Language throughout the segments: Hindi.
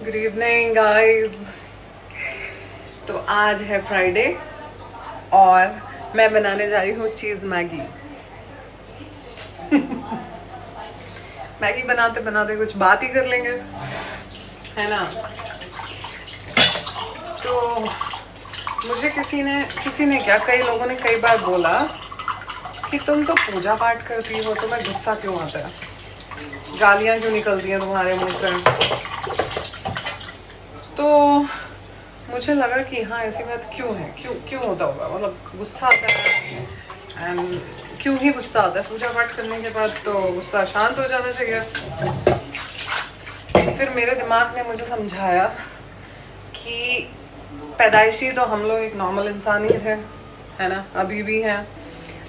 Good evening guys. तो आज है फ्राइडे और मैं बनाने जा रही हूँ चीज़ मैगी। मैगी बनाते बनाते कुछ बात ही कर लेंगे, है ना। तो मुझे किसी ने क्या, कई लोगों ने कई बार बोला कि तुम तो पूजा पाठ करती हो, तुम्हें गुस्सा क्यों आता है, गालियाँ क्यों निकलती हैं तुम्हारे मुंह से। तो मुझे लगा कि हाँ, ऐसी बात क्यों है, क्यों क्यों होता होगा, मतलब गुस्सा आता है। एंड क्यों ही गुस्सा आता है, पूजा पाठ करने के बाद तो गुस्सा शांत हो जाना चाहिए। फिर मेरे दिमाग ने मुझे समझाया कि पैदाइशी तो हम लोग एक नॉर्मल इंसान ही थे, है ना, अभी भी हैं।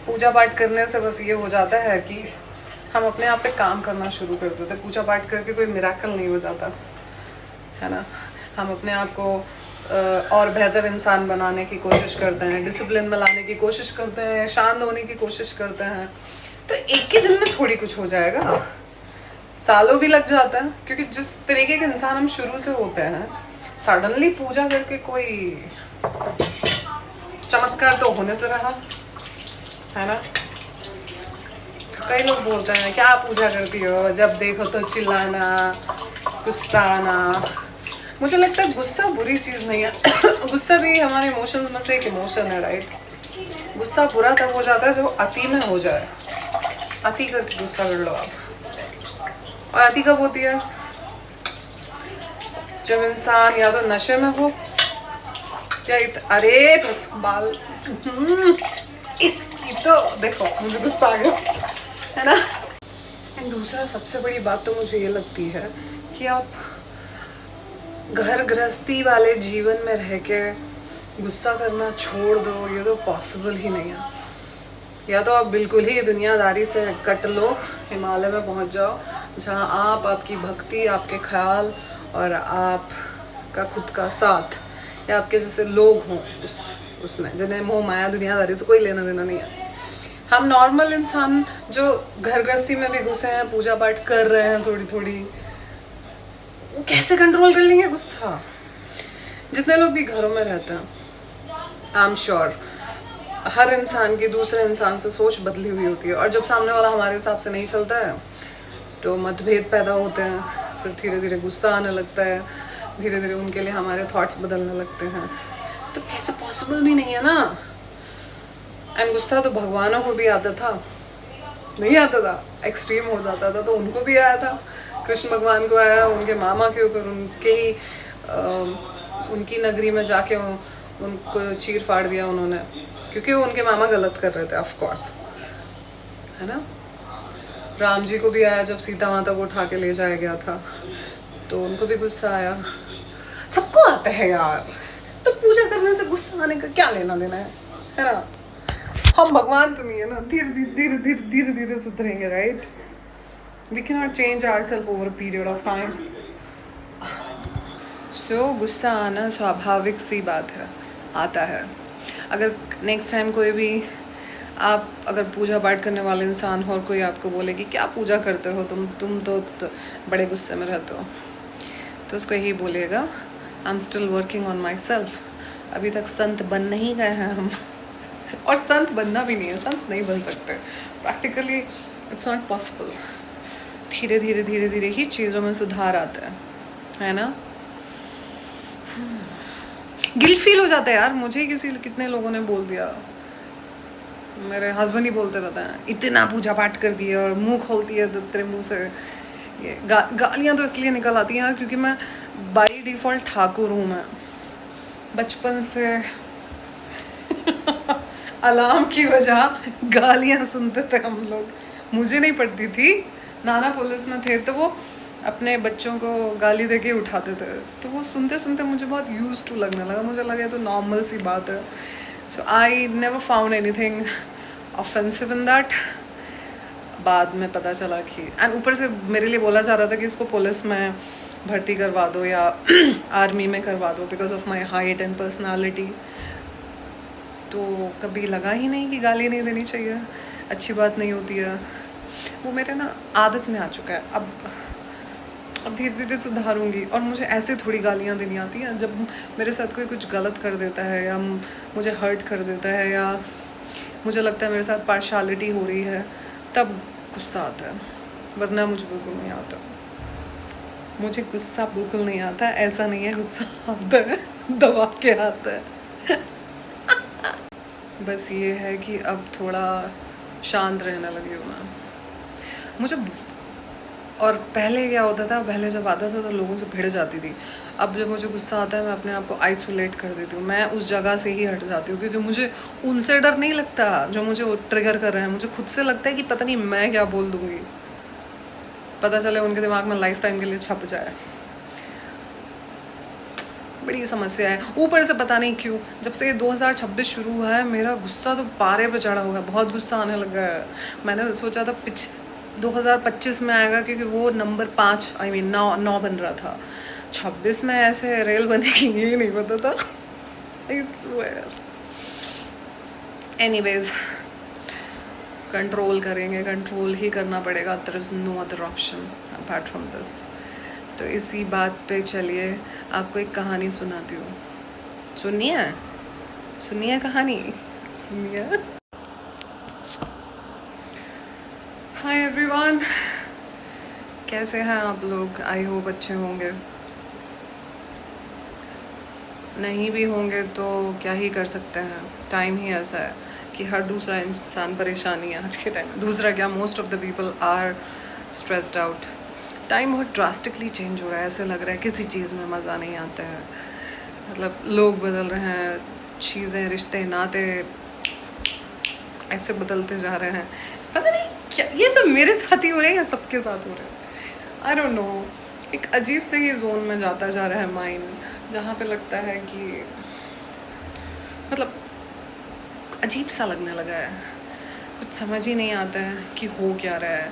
पूजा पाठ करने से बस ये हो जाता है कि हम अपने आप पे काम करना शुरू कर देते। पूजा पाठ करके कोई मिराकल नहीं हो जाता, है ना। हम अपने आप को और बेहतर इंसान बनाने की कोशिश करते हैं, डिसिप्लिन में लाने की कोशिश करते हैं, शांत होने की कोशिश करते हैं। तो एक ही दिन में थोड़ी कुछ हो जाएगा, सालों भी लग जाता है। क्योंकि जिस तरीके के इंसान हम शुरू से होते हैं, सडनली पूजा करके कोई चमत्कार तो होने से रहा, है ना। कई लोग बोलते हैं क्या पूजा करती हो, जब देखो तो चिल्लाना, गुस्सा आना। मुझे लगता है गुस्सा बुरी चीज़ नहीं है। गुस्सा भी हमारे इमोशंस में से एक इमोशन है, राइट। गुस्सा बुरा तब हो जाता है जो अति में हो जाए। अति करके गुस्सा कर लो आप। और अति कब होती है, जब इंसान या तो नशे में हो या अरे बाल इसकी तो देखो, मुझे गुस्सा आ गया, है ना। एंड दूसरा सबसे बड़ी बात तो मुझे ये लगती है कि आप घर गृहस्थी वाले जीवन में रह के गुस्सा करना छोड़ दो, ये तो पॉसिबल ही नहीं है। या तो आप बिल्कुल ही दुनियादारी से कट लो, हिमालय में पहुंच जाओ, जहां आप, आपकी भक्ति, आपके ख्याल और आपका खुद का साथ या आपके जैसे लोग हों उसमें, जिन्हें मोह माया दुनियादारी से कोई लेना देना नहीं है। हम नॉर्मल इंसान जो घर गृहस्थी में भी घुसे हैं, पूजा पाठ कर रहे हैं थोड़ी थोड़ी, वो कैसे कंट्रोल कर लेंगे गुस्सा। जितने लोग भी घरों में रहते हैं, आई एम श्योर हर इंसान की दूसरे इंसान से सोच बदली हुई होती है। और जब सामने वाला हमारे हिसाब से नहीं चलता है तो मतभेद पैदा होते हैं, फिर धीरे धीरे गुस्सा आने लगता है, धीरे धीरे उनके लिए हमारे थॉट्स बदलने लगते हैं। तो कैसे पॉसिबल भी नहीं है ना। एंड गुस्सा तो भगवानों को भी आता था, नहीं आता था, एक्सट्रीम हो जाता था तो उनको भी आया था। कृष्ण भगवान को आया, उनके मामा के ऊपर, उनके ही उनकी नगरी में जाके उनको चीर फाड़ दिया उन्होंने, क्योंकि वो उनके मामा गलत कर रहे थे, ऑफ कोर्स, है ना। राम जी को भी आया जब सीता माता को उठा के ले जाया गया था, तो उनको भी गुस्सा आया। सबको आता है यार। तो पूजा करने से गुस्सा आने का क्या लेना देना है ना। हम भगवान तो नहीं है ना, धीरे धीरे धीरे धीरे धीरे धीरे सुधरेंगे, right. We can not change ourself over a period of time. So गुस्सा आना स्वाभाविक सी बात है, आता है। अगर नेक्स्ट टाइम कोई भी आप अगर पूजा पाठ करने वाले इंसान हो और कोई आपको बोले कि क्या पूजा करते हो तुम तो बड़े गुस्से में रहते हो, तो उसको यही बोलिएगा, I am still working on my self. अभी तक संत बन नहीं गए हैं हम। और संत बनना भी नहीं है, संत नहीं बन सकते, प्रैक्टिकली इट्स नॉट पॉसिबल। धीरे धीरे धीरे धीरे ही चीज़ों में सुधार आता है ना। गिल्ट फील हो जाता है यार। मुझे ही कितने लोगों ने बोल दिया, मेरे हस्बैंड ही बोलते रहते हैं, इतना पूजा पाठ कर दिया और मुंह खोलती है तो तेरे मुंह से ये गालियाँ तो इसलिए निकल आती हैं यार, क्योंकि मैं बाई डिफ़ॉल्ट ठाकुर हूँ। मैं बचपन से अलार्म की वजह गालियाँ सुनते थे हम लोग। मुझे नहीं पड़ती थी, नाना पुलिस में थे तो वो अपने बच्चों को गाली दे के उठाते थे, तो वो सुनते सुनते मुझे बहुत यूज टू लगने लगा। मुझे लगा तो नॉर्मल सी बात है। So I never found anything offensive in that. बाद में पता चला कि, एंड ऊपर से मेरे लिए बोला जा रहा था कि इसको पुलिस में भर्ती करवा दो या आर्मी में करवा दो because of my height and personality. तो कभी लगा ही नहीं कि गाली नहीं देनी चाहिए, अच्छी बात नहीं होती है। वो मेरे ना आदत में आ चुका है अब। अब धीरे धीरे सुधारूंगी। और मुझे ऐसे थोड़ी गालियाँ देनी आती हैं, जब मेरे साथ कोई कुछ गलत कर देता है या मुझे हर्ट कर देता है या मुझे लगता है मेरे साथ पार्शालिटी हो रही है, तब गुस्सा आता है, वरना मुझे बिल्कुल नहीं आता। मुझे गुस्सा बिल्कुल नहीं आता, ऐसा नहीं है, गुस्सा आता है, दबा के आता है। बस ये है कि अब थोड़ा शांत रहने लगी हूँ मैं। मुझे और पहले क्या होता था, पहले जब आता था तो लोगों से भिड़ जाती थी। अब जब मुझे गुस्सा आता है मैं अपने आप को आइसोलेट कर देती हूँ, मैं उस जगह से ही हट जाती हूँ, क्योंकि मुझे उनसे डर नहीं लगता जो मुझे वो ट्रिगर कर रहे हैं। मुझे खुद से लगता है कि पता नहीं मैं क्या बोल दूँगी, पता चले उनके दिमाग में लाइफ टाइम के लिए छप जाए। बड़ी समस्या है। ऊपर से पता नहीं क्यों जब से 2026 शुरू हुआ है मेरा गुस्सा तो पारे पे चढ़ा हुआ है, बहुत गुस्सा आने लगा है। मैंने सोचा था 2025 में आएगा, क्योंकि वो नंबर 5 आई मीन 9 बन रहा था। 26 में ऐसे रेल बनेगी ये नहीं पता था। I swear. एनीवेज, कंट्रोल करेंगे, कंट्रोल ही करना पड़ेगा। There is no other option apart from this. तो इसी बात पे चलिए आपको एक कहानी सुनाती हूँ। सुनिए सुनिए कहानी, सुनिए। हाय एवरीवन, कैसे हैं आप लोग? आई होप अच्छे होंगे। नहीं भी होंगे तो क्या ही कर सकते हैं, टाइम ही ऐसा है कि हर दूसरा इंसान परेशानी है आज के टाइम में। दूसरा क्या, most of the people are stressed out. Time बहुत ड्रास्टिकली चेंज हो रहा है, ऐसे लग रहा है किसी चीज़ में मज़ा नहीं आता है। मतलब लोग बदल रहे हैं, चीज़ें, रिश्ते, नाते ऐसे बदलते जा रहे हैं। पता नहीं क्या ये सब मेरे साथ ही हो रहे हैं या सबके साथ हो रहे हैं, आई डोंट नो। एक अजीब से ही जोन में जाता जा रहा है माइंड, जहाँ पे लगता है कि मतलब अजीब सा लगने लगा है, कुछ समझ ही नहीं आता है कि हो क्या रहा है।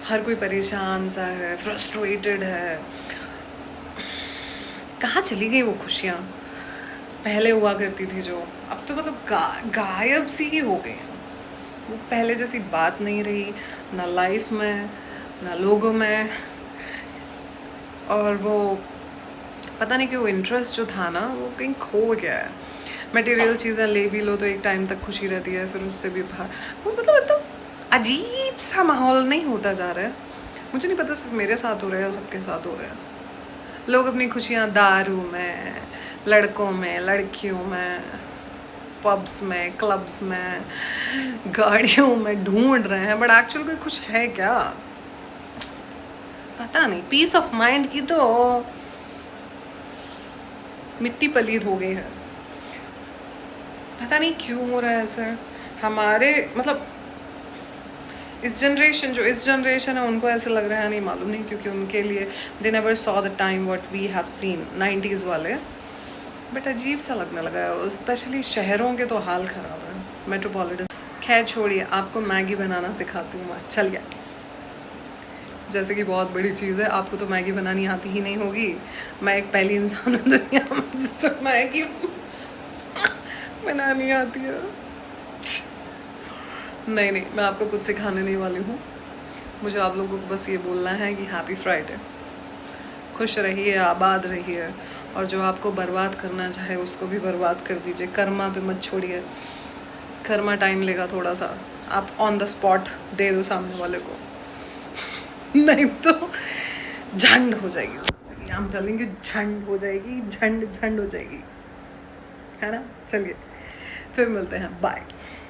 हर कोई परेशान सा है, फ्रस्ट्रेटेड है। कहाँ चली गई वो खुशियाँ पहले हुआ करती थी जो, अब तो मतलब गायब सी ही हो गई। वो पहले जैसी बात नहीं रही, ना लाइफ में ना लोगों में। और वो पता नहीं क्यों इंटरेस्ट जो था ना वो कहीं खो गया है। मटेरियल चीज़ें ले भी लो तो एक टाइम तक खुशी रहती है, फिर उससे भी बाहर वो मतलब अजीब सा माहौल नहीं होता जा रहा है। मुझे नहीं पता सिर्फ मेरे साथ हो रहा है या सबके साथ हो रहा है। लोग अपनी खुशियाँ दारू में, लड़कों में, लड़कियों में, पब्स में, क्लब्स में, गाड़ियों में ढूंढ रहे हैं, बट एक्चुअल कोई कुछ है क्या पता नहीं। पीस ऑफ माइंड की तो मिट्टी पलीद हो गई है, पता नहीं क्यों हो रहा है ऐसे। हमारे मतलब इस जनरेशन है उनको ऐसे लग रहा है, नहीं मालूम नहीं, क्योंकि उनके लिए they never saw the time what we have seen 90s वाले। बट अजीब सा लगने लगा है, स्पेशली शहरों के तो हाल ख़राब है, मेट्रोपॉलिटन। खैर छोड़िए, आपको मैगी बनाना सिखाती हूँ मैं, चल गया। जैसे कि बहुत बड़ी चीज़ है, आपको तो मैगी बनानी आती ही नहीं होगी। मैं एक पहली इंसान हूँ दुनिया में जिससे मैगी बनानी आती है। नहीं, मैं आपको कुछ सिखाने नहीं वाली हूँ। मुझे आप लोगों को बस ये बोलना है कि हैप्पी फ्राइडे, खुश रहिए, आबाद रहिए, और जो आपको बर्बाद करना चाहे उसको भी बर्बाद कर दीजिए। कर्मा पे मत छोड़िए, कर्मा टाइम लेगा थोड़ा सा। आप ऑन द स्पॉट दे दो सामने वाले को नहीं तो झंड हो जाएगी। हम चलेंगे, झंड हो जाएगी, झंड हो जाएगी, है ना। चलिए फिर मिलते हैं, बाय।